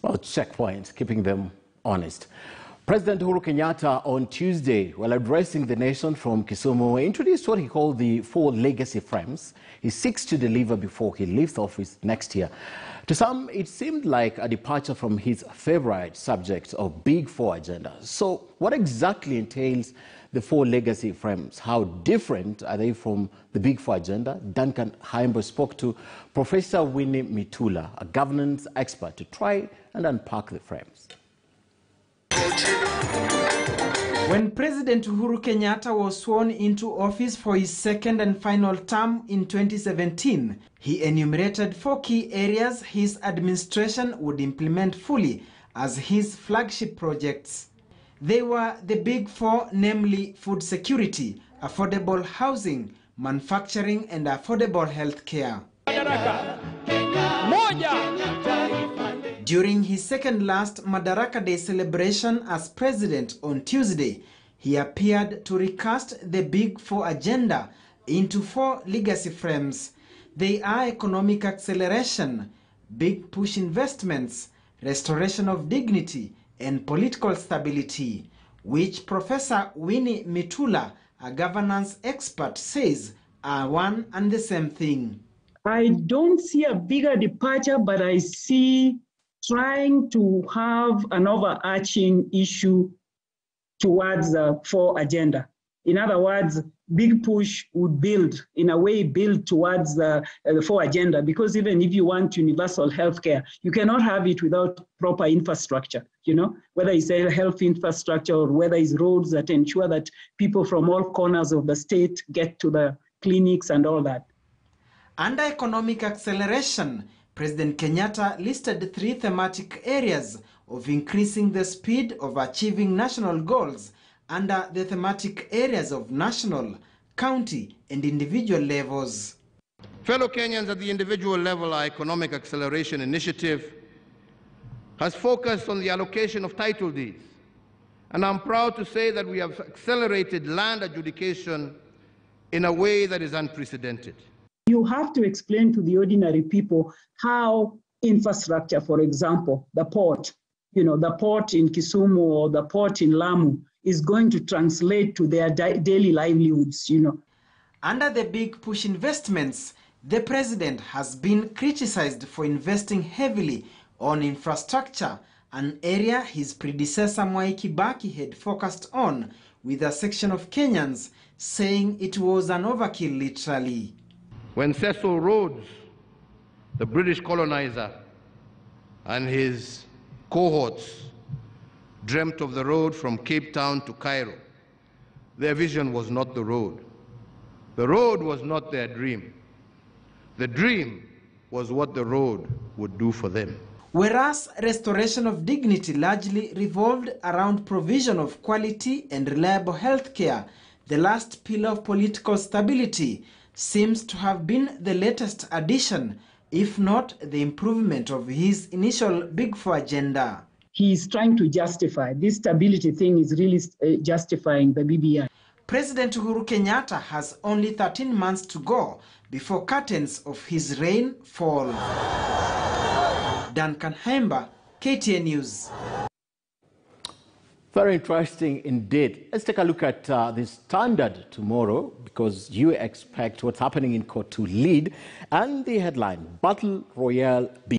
Well, checkpoints, keeping them honest. President Uhuru Kenyatta on Tuesday, while addressing the nation from Kisumu, introduced what he called the 4 legacy frames he seeks to deliver before he leaves office next year. To some, it seemed like a departure from his favorite subject of Big Four agenda. So what exactly entails the 4 legacy frames? How different are they from the Big Four agenda? Duncan Khaemba spoke to Professor Winnie Mitula, a governance expert, to try and unpack the frames. When President Uhuru Kenyatta was sworn into office for his second and final term in 2017, he enumerated 4 key areas his administration would implement fully as his flagship projects. They were the Big Four, namely food security, affordable housing, manufacturing, and affordable health care. During his second last Madaraka Day celebration as president on Tuesday, he appeared to recast the Big Four agenda into 4 legacy frames. They are economic acceleration, big push investments, restoration of dignity, and political stability, which Professor Winnie Mitula, a governance expert, says are one and the same thing. I don't see a bigger departure, but I see trying to have an overarching issue towards the 4 agenda. In other words, big push would build towards the 4 agenda, because even if you want universal healthcare, you cannot have it without proper infrastructure, whether it's a health infrastructure or whether it's roads that ensure that people from all corners of the state get to the clinics and all that. Under economic acceleration, President Kenyatta listed 3 thematic areas of increasing the speed of achieving national goals under the thematic areas of national, county, and individual levels. Fellow Kenyans, at the individual level, our economic acceleration initiative has focused on the allocation of title deeds. And I'm proud to say that we have accelerated land adjudication in a way that is unprecedented. You have to explain to the ordinary people how infrastructure, for example, the port in Kisumu or the port in Lamu is going to translate to their daily livelihoods, Under the big push investments, the president has been criticized for investing heavily on infrastructure, an area his predecessor Mwai Kibaki had focused on, with a section of Kenyans saying it was an overkill literally. When Cecil Rhodes, the British colonizer, and his cohorts dreamt of the road from Cape Town to Cairo, their vision was not the road. The road was not their dream. The dream was what the road would do for them. Whereas restoration of dignity largely revolved around provision of quality and reliable health care, the last pillar of political stability seems to have been the latest addition, if not the improvement of his initial Big Four agenda. He is trying to justify. This stability thing is really justifying the BBI. President Uhuru Kenyatta has only 13 months to go before curtains of his reign fall. Duncan Khaemba, KTN News. Very interesting indeed. Let's take a look at the Standard tomorrow, because you expect what's happening in court to lead. And the headline, Battle Royale